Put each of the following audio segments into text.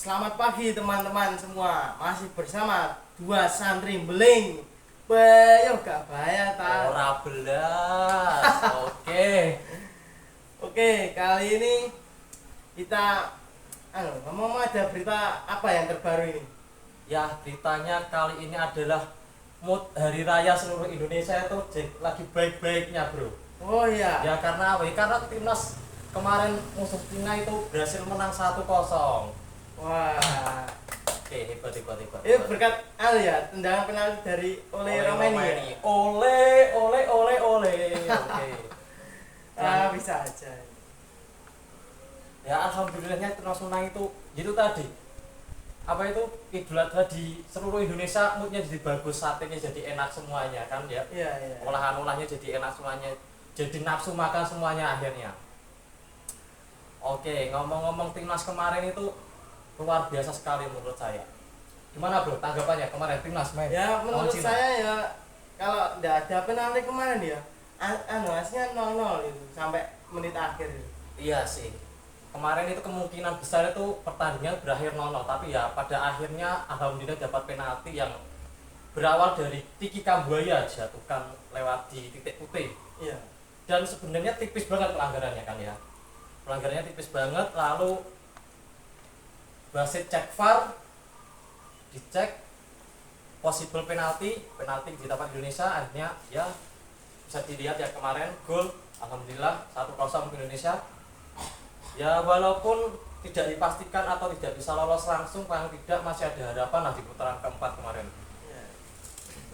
Selamat pagi teman-teman semua. Masih bersama dua santri beling. Bayo gak bahaya ta? Ora belas. Oke. Oke, kali ini kita ngomong ada berita apa yang terbaru ini? Ya, beritanya kali ini adalah mood hari raya seluruh Indonesia itu lagi baik-baiknya, Bro. Oh iya. Ya karena apa? Karena timnas kemarin musuh Cina itu berhasil menang 1-0. Wah. Oke, hebat. Itu berkat ya, tendangan penalti dari Ole Romeni. Ole. Oke. Ah, bisa aja. Ya alhamdulillahnya timnas menang itu tadi. Apa itu Idul Adha di seluruh Indonesia moodnya jadi bagus, satenya jadi enak semuanya kan ya. Iya. Olahan-olahnya jadi enak semuanya, jadi nafsu makan semuanya akhirnya. Oke, ngomong-ngomong timnas kemarin itu luar biasa sekali menurut saya. Gimana bro tanggapannya kemarin timnas main? Ya menurut Cina? saya ya kalau tidak ada penalti kemarin ya hasilnya 0-0 itu sampai menit akhir itu. Iya sih. Kemarin itu kemungkinan besar itu pertandingan berakhir 0-0, tapi ya pada akhirnya alhamdulillah dapat penalti yang berawal dari Tiki Kambuaya jatuhkan lewat di titik putih. Iya. Dan sebenarnya tipis banget pelanggarannya kan ya. Pelanggarannya tipis banget, lalu wasit cek VAR, dicek possible penalti di tempat Indonesia, akhirnya ya bisa dilihat ya kemarin gol alhamdulillah 1-0 untuk Indonesia. Ya walaupun tidak dipastikan atau tidak bisa lolos langsung, paling tidak masih ada harapan lah di putaran keempat kemarin. Iya.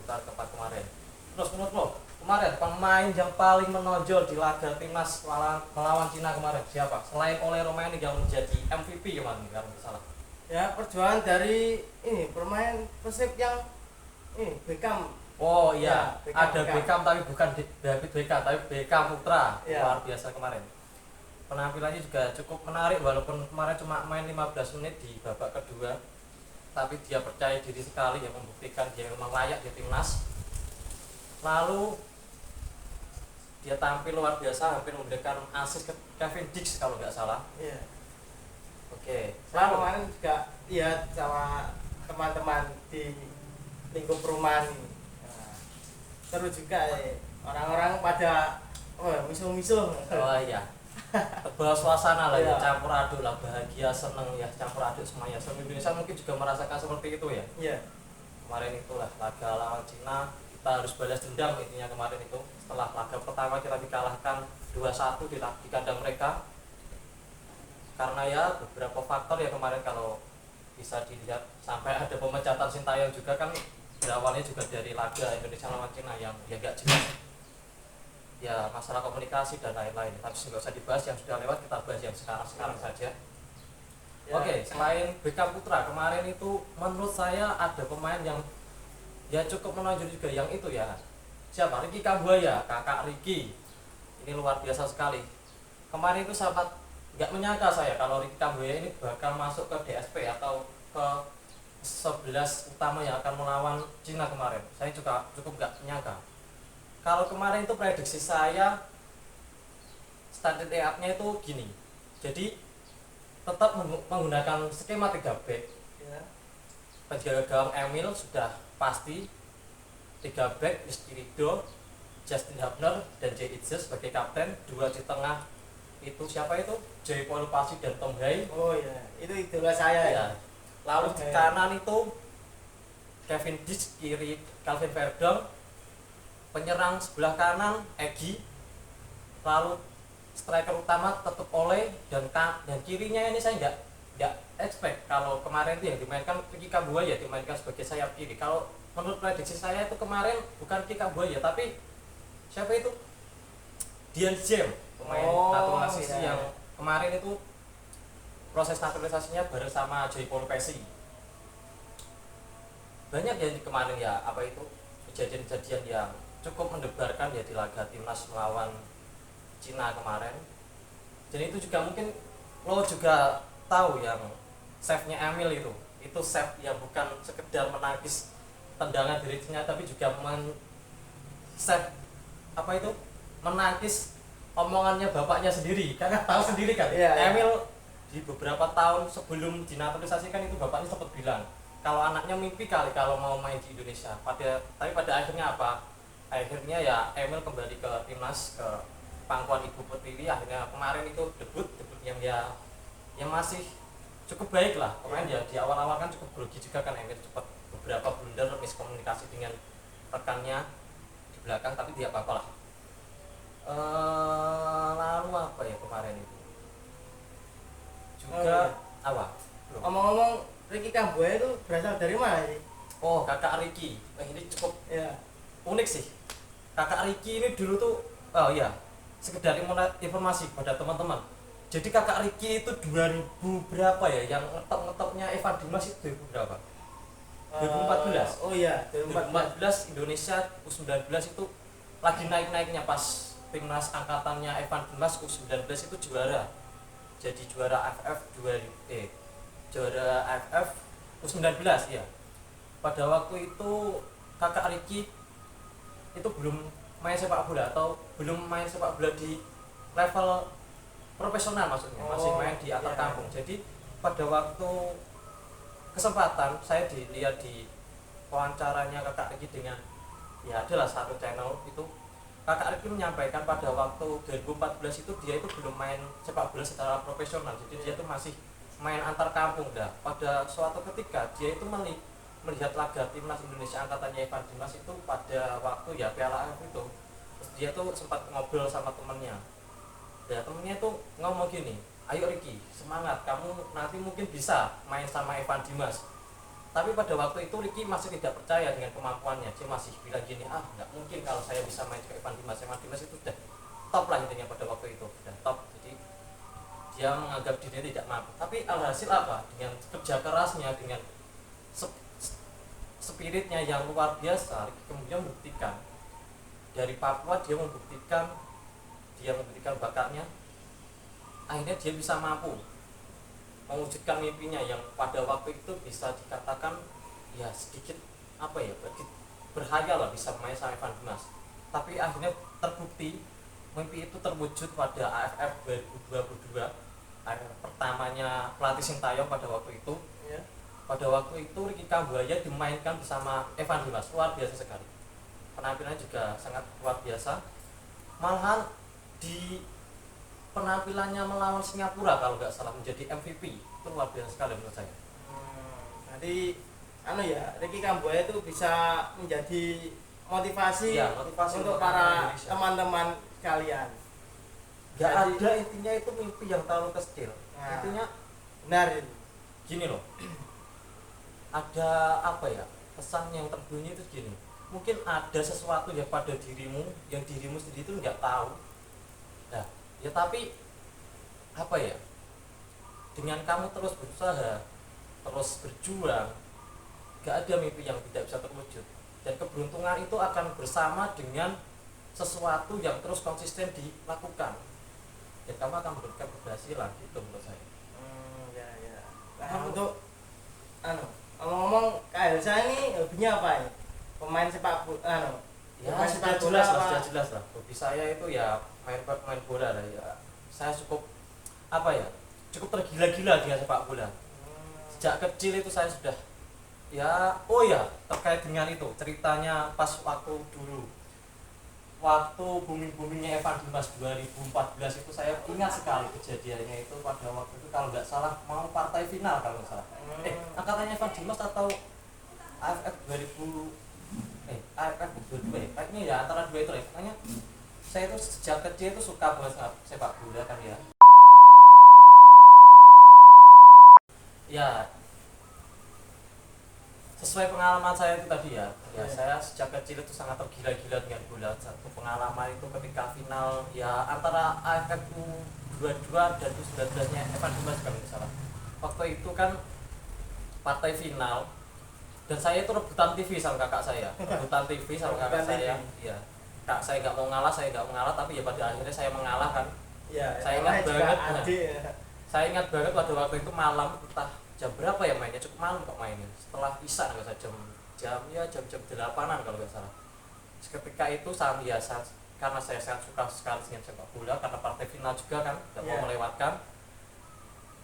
Putaran keempat kemarin. Terus menurut lo kemarin pemain yang paling menonjol di laga timnas melawan Cina kemarin siapa? Selain Ole Romeni yang menjadi MVP kemarin kalau tidak salah. Ya perjuangan dari ini pemain Persib yang ini Beckham. Oh iya, Ya, ada Beckham tapi bukan David Beckham, tapi Beckham Putra. Ya. Luar biasa kemarin. Penampilannya juga cukup menarik walaupun kemarin cuma main 15 menit di babak kedua. Tapi dia percaya diri sekali yang membuktikan dia memang layak di timnas. Lalu dia tampil luar biasa, hampir memberikan assist ke Kevin Dix kalau nggak salah. Iya. Oke. Saya kemarin juga lihat sama teman-teman di lingkup perumahan ini. Nah, seru juga ya. Orang-orang pada misuh-misuh. Oh iya. Tebal suasana lah ya, Iya. campur aduk lah, bahagia, seneng ya, campur aduk semuanya. Seluruh Indonesia mungkin juga merasakan seperti itu ya. Iya. Kemarin itulah laga lawan Cina, kita harus balas dendam intinya kemarin itu. Setelah laga pertama kita dikalahkan 2-1 di kandang mereka. Karena ya beberapa faktor ya kemarin kalau bisa dilihat sampai ada pemecatan Sintayong juga kan berawalnya juga dari laga Indonesia lawan Cina yang ya gak jelas. Ya masalah komunikasi dan lain-lain, tapi nggak usah dibahas yang sudah lewat, kita bahas yang sekarang saja. Ya. Oke, selain Beckham Putra kemarin itu menurut saya ada pemain yang ya cukup menonjol juga yang itu ya. Siapa? Ricky Kambuaya, kakak Ricky. Ini luar biasa sekali. Kemarin itu sangat nggak menyangka saya kalau Ricky Kambuaya ini bakal masuk ke DSP atau ke 11 utama yang akan melawan Cina kemarin. Saya juga cukup nggak menyangka. Kalau kemarin itu prediksi saya standar nya itu gini. Jadi tetap menggunakan skema 3 back. Ya. Penjaga gawang Emil sudah pasti 3 back Rizky Ridho, Justin Hubner dan Jay Itzes sebagai kapten. 2 di tengah itu siapa itu? Joy Paul Pasi dan Tom Hai. Oh iya, itu idola saya ya. Ya. Lalu di kanan itu Kevin Dix, kiri Calvin Verdong, penyerang sebelah kanan Egy, lalu striker utama tetap Ole dan kirinya ini saya nggak expect kalau kemarin itu yang dimainkan Ricky Kambuaya dimainkan sebagai sayap kiri. Kalau menurut prediksi saya itu kemarin bukan Ricky Kambuaya tapi siapa itu? Dian James, pemain naturalisasi iya. yang kemarin itu proses naturalisasinya bareng sama Joy Paul Pesi. Banyak ya kemarin ya apa itu kejadian-kejadian yang cukup mendebarkan ya di laga timnas melawan Cina kemarin. Dan itu juga mungkin lo juga tahu yang save-nya Emil itu save yang bukan sekedar menangkis tendangan dari Cina tapi juga save apa itu menangkis omongannya bapaknya sendiri, karena tahu sendiri kan. Iya, iya. Emil di beberapa tahun sebelum dinaturalisasikan itu bapaknya sempat bilang kalau anaknya mimpi kali kalau mau main di Indonesia. Tapi pada akhirnya apa? Akhirnya ya Emil kembali ke timnas, ke pangkuan Ibu Pertiwi. Akhirnya kemarin itu debut yang ya yang masih cukup baik lah. Pemain ya di awal-awal kan cukup grogi juga kan Emil, cepat beberapa blunder, miskomunikasi dengan rekannya di belakang, tapi tidak apa-apa lah. Lalu apa ya kemarin itu juga apa? Ngomong-ngomong, Ricky Kambuaya itu berasal dari mana sih? Oh, kakak Ricky. Ini cukup Ya. unik sih. Kakak Ricky ini dulu tuh, oh iya, sekedar informasi pada teman-teman. Jadi kakak Ricky itu 2000 berapa ya? Yang ngetop-ngetopnya Evan Dimas itu 2000 berapa? 2014. Oh iya, 2014 Indonesia U19 itu lagi naik-naiknya pas timnas angkatannya Evan Dimas U19 itu juara. Jadi juara juara AFF U19 ya. Pada waktu itu kakak Ricky itu belum main sepak bola atau belum main sepak bola di level profesional, maksudnya masih main di antar kampung. Jadi pada waktu kesempatan saya dilihat di wawancaranya kakak Ricky dengan ya adalah satu channel itu, kakak Ricky menyampaikan pada waktu 2014 itu dia itu belum main sepak bola secara profesional, jadi dia itu masih main antar kampung. Dah pada suatu ketika dia itu melihat laga timnas Indonesia angkatannya Evan Dimas itu pada waktu ya Piala AFF itu. Terus dia tuh sempat ngobrol sama temennya. Ya temennya tuh ngomong gini, ayo Ricky semangat, kamu nanti mungkin bisa main sama Evan Dimas. Tapi pada waktu itu Ricky masih tidak percaya dengan kemampuannya. Dia masih bilang gini, nggak mungkin kalau saya bisa main ke Evan Dimas. Evan Dimas itu udah top lah intinya pada waktu itu, udah top. Jadi dia menganggap dirinya tidak mampu. Tapi alhasil apa? Dengan kerja kerasnya, dengan spiritnya yang luar biasa, Ricky kemudian membuktikan. Dari Papua dia membuktikan bakatnya. Akhirnya dia bisa mampu mewujudkan mimpinya yang pada waktu itu bisa dikatakan ya sedikit apa ya, berhayal lah bisa main sama Evan Dimas. Tapi akhirnya terbukti mimpi itu terwujud pada AFF 2022, AFF pertamanya pelatih Sintayong pada waktu itu. Ya. Pada waktu itu Ricky Kambuaya dimainkan bersama Evan Dimas, luar biasa sekali. Penampilannya juga sangat luar biasa. Malahan di penampilannya melawan Singapura kalau nggak salah menjadi MVP, itu luar biasa sekali menurut saya. Jadi Ricky Kambuaya itu bisa menjadi motivasi, Ya, motivasi untuk para teman-teman sekalian. Nggak ada intinya itu mimpi yang terlalu kecil. Intinya benar itu. Gini loh, ada apa ya, pesan yang terbunyi itu gini, mungkin ada sesuatu ya pada dirimu yang dirimu sendiri itu nggak tahu. Nah, ya tapi apa ya, dengan kamu terus berusaha, terus berjuang, gak ada mimpi yang tidak bisa terwujud. Dan keberuntungan itu akan bersama dengan sesuatu yang terus konsisten dilakukan, dan kamu akan memberikan keberhasilan, gitu menurut saya. Ya. Nah, untuk ngomong Kak Elsa ini hobinya apa ya? Pemain sepak bola, Ya pemain sudah sepak bola jelas lah. Hobi saya itu ya main bola lah ya. Saya cukup apa ya, cukup tergila-gila dengan sepak bola. Sejak kecil itu saya sudah ya, oh ya, terkait dengan itu ceritanya pas waktu dulu, waktu booming-boomingnya Evan Dimas 2014 itu saya ingat sekali kejadiannya itu. Pada waktu itu kalau nggak salah mau partai final kalau nggak salah. Angkatannya Evan Dimas atau AFF 2000 AFF 22 ya, kayaknya ya antara dua itu lah. Makanya saya itu sejak kecil itu suka banget sama sepak bola kan ya. Ya sesuai pengalaman saya itu tadi ya, saya sejak kecil itu sangat tergila-gila dengan bola. Satu pengalaman itu ketika final ya antara AFF U22 dan U19-nya Evan Dimas kalau nggak salah. Waktu itu kan partai final, dan saya itu rebutan TV sama kakak saya, ya. Kak saya nggak mau ngalah, tapi ya pada akhirnya saya mengalah kan. Ya, Saya ingat banget pada waktu itu malam, entah jam berapa ya mainnya, cukup malam kok mainnya, setelah isya nggak salah, jam 8-an kalau nggak salah. Ketika itu karena saya sangat suka sekali dengan sepak bola, karena partai final juga kan, nggak mau melewatkan.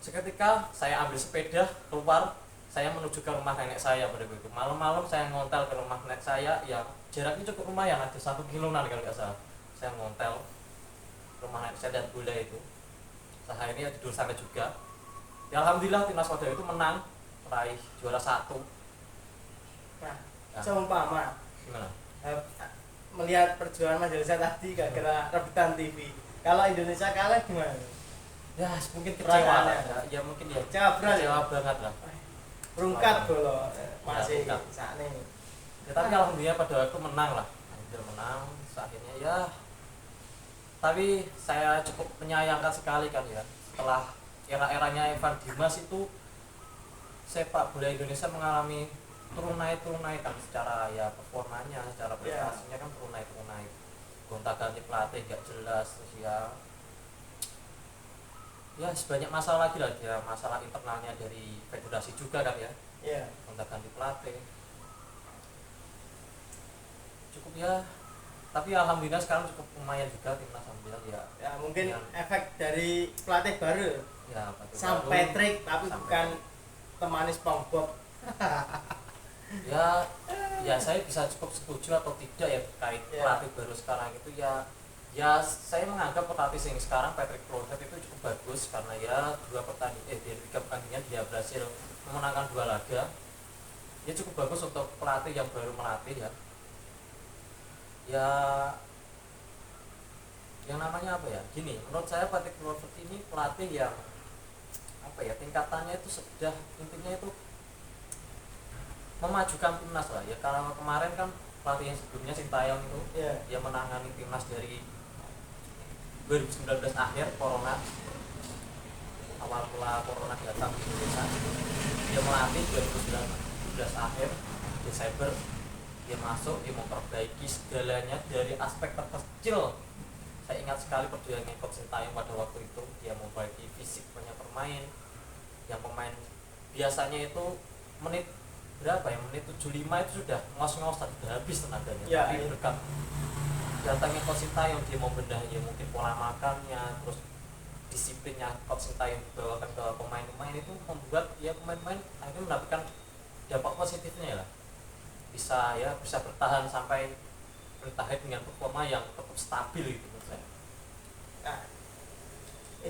seketika saya ambil sepeda keluar, saya menuju ke rumah nenek saya pada waktu itu. Malam-malam saya ngontel ke rumah nenek saya yang jaraknya cukup lumayan, ada 1 kiloan kalau nggak salah. Saya ngontel rumah nenek saya dan bunda itu. Saya ini tidur sana juga. Ya alhamdulillah timnas Wadah itu menang, meraih juara 1. Nah, Nah. seumpama Gimana? melihat perjuangan Mas Jalisa tadi gara-gara rebutan TV, kalau Indonesia kalah gimana? Ya mungkin kecewa Perasaannya. lah. Ya mungkin ya Kecewa banget lah. Rungkat bolo masih rungkat. saat ini. Ya, tapi alhamdulillah pada waktu menang lah. Alhamdulillah menang. Akhirnya ya. Tapi saya cukup menyayangkan sekali kan ya. Setelah era-eranya Evan Dimas itu sepak bola Indonesia mengalami turun naik kan secara ya performanya, secara prestasinya kan turun naik. Gonta-ganti pelatih gak jelas terus ya sebanyak masalah lagi lah ya, masalah internalnya dari federasi juga kan ya. Iya. Gonta-ganti pelatih cukup ya, tapi alhamdulillah sekarang cukup lumayan juga timnas alhamdulillah ya. Ya mungkin Ya. efek dari pelatih baru Ya pelatih Sam baru. Patrick tapi Sam bukan temani SpongeBob. Ya saya bisa cukup setuju atau tidak ya terkait Ya. pelatih baru sekarang itu ya saya menganggap pelatih yang sekarang Patrick Kluivert itu cukup bagus karena ya dari 3 pertandingan dia berhasil memenangkan 2 laga. Dia cukup bagus untuk pelatih yang baru melatih ya. Ya yang namanya apa ya? Gini, menurut saya Patrick Kluivert ini pelatih yang apa ya, tingkatannya itu sudah intinya itu memajukan timnas lah ya. Karena kemarin kan pelatih yang sebelumnya Sintayong itu dia menangani timnas dari 2019 akhir awal mula corona datang di Indonesia. Dia melatih 2019 akhir Desember dia masuk, dia memperbaiki segalanya dari aspek terkecil. Saya ingat sekali perjuangan Coach Sintayong pada waktu itu, dia memperbaiki fisik banyak pemain, yang pemain biasanya itu menit berapa ya, menit 75 itu sudah ngos-ngosan, sudah habis tenaganya. Ya, tapi berkat datangnya Coach Sintayong, dia mau bedah ya mungkin pola makannya, terus disiplinnya Coach Sintayong dibawakan ke pemain-pemain itu membuat ya pemain-pemain akhirnya mendapatkan dampak positifnya lah, bisa bertahan sampai bertahan dengan performa yang tetap stabil gitu menurut saya. Nah,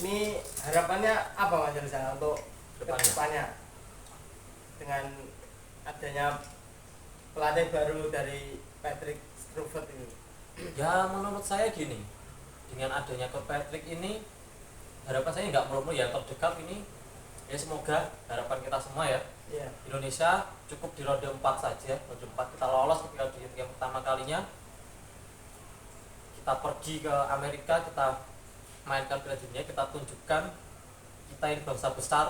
ini harapannya apa Mas Jalisa untuk kedepannya dengan adanya pelatih baru dari Patrick Kluivert ini? Ya menurut saya gini, dengan adanya Coach Patrick ini harapan saya nggak melulu yang terdekat ini ya, semoga harapan kita semua ya, Indonesia cukup di ronde 4 saja, ronde 4 kita lolos ketika di yang pertama kalinya kita pergi ke Amerika, kita mainkan Piala Dunia, kita tunjukkan kita ini bangsa besar,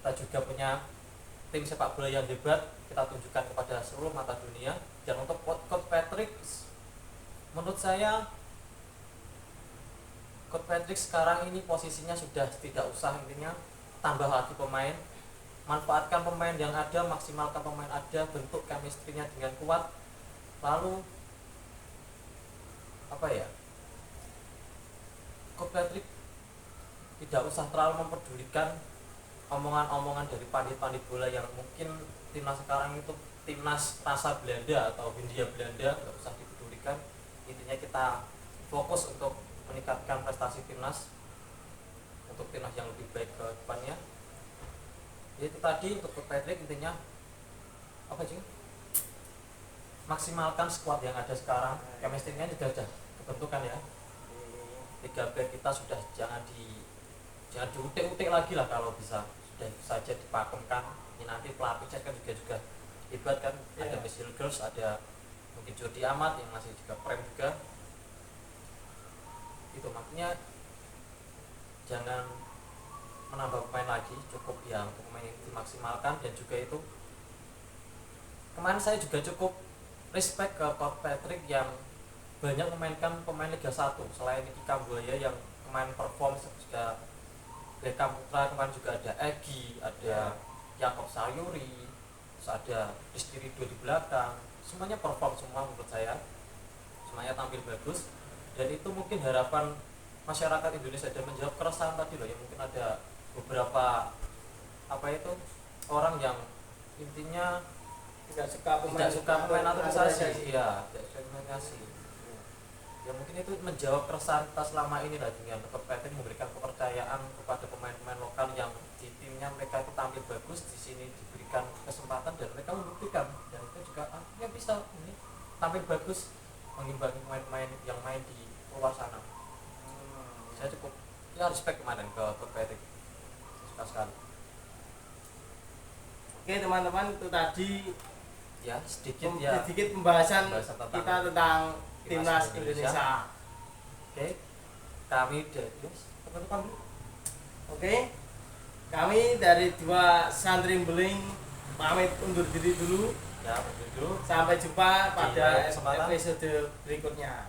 kita juga punya tim sepak bola yang hebat, kita tunjukkan kepada seluruh mata dunia. Dan untuk Coach Patrick, menurut saya Coach Patrick sekarang ini posisinya sudah tidak usah, intinya tambah lagi pemain, manfaatkan pemain yang ada, maksimalkan pemain ada, bentuk chemistry-nya dengan kuat, lalu apa ya, Coach Patrick tidak usah terlalu memperdulikan omongan-omongan dari pandit-pandit bola yang mungkin timnas sekarang itu timnas rasa Belanda atau Hindia Belanda, nggak usah dipedulikan. Intinya kita fokus untuk meningkatkan prestasi timnas, untuk timnas yang lebih baik ke depannya. Itu tadi untuk Coach Patrick, intinya apa sih, maksimalkan squad yang ada sekarang, chemistry-nya juga sudah kebentukan ya, 3 back kita sudah jangan diutik-utik lagi lah, kalau bisa sudah saja dipakemkan. Ini nanti pelatihnya kan juga hebat kan, ada Michel Girls, ada mungkin Jordi Amat yang masih juga prem juga. Itu makanya jangan menambah pemain lagi, cukup yang pemain ini dimaksimalkan. Dan juga itu kemarin saya juga cukup respect ke Coach Patrick yang banyak memainkan pemain Liga 1 selain Niki Kambuaya yang kemarin perform, juga Beckham Putra kemarin, juga ada Egy, ada Jakob Sayuri, terus ada Rizky Ridho di belakang, semuanya perform semua menurut saya, semuanya tampil bagus. Dan itu mungkin harapan masyarakat Indonesia dan menjawab keresahan tadi loh, yang mungkin ada beberapa apa itu orang yang intinya tidak suka pemain naturalisasi, ya tidak suka naturalisasi. Ya mungkin itu menjawab keresahan kita selama ini lah, dengan Klub Patrick memberikan kepercayaan kepada pemain-pemain lokal yang di timnya mereka itu tampil bagus, di sini diberikan kesempatan dan mereka membuktikan, dan itu juga akhirnya bisa ini tampil bagus mengimbangi pemain-pemain yang main di luar sana. Saya cukup ya respect kemarin ke Klub Patrick, suka sekali. Oke teman-teman, itu tadi Ya sedikit pembahasan tentang kita tentang timnas Indonesia. Oke, kami dari teman-teman dulu. Oke, kami dari dua santri beling pamit undur diri dulu. Ya, begitu. Sampai jumpa pada Di kesempatan episode berikutnya.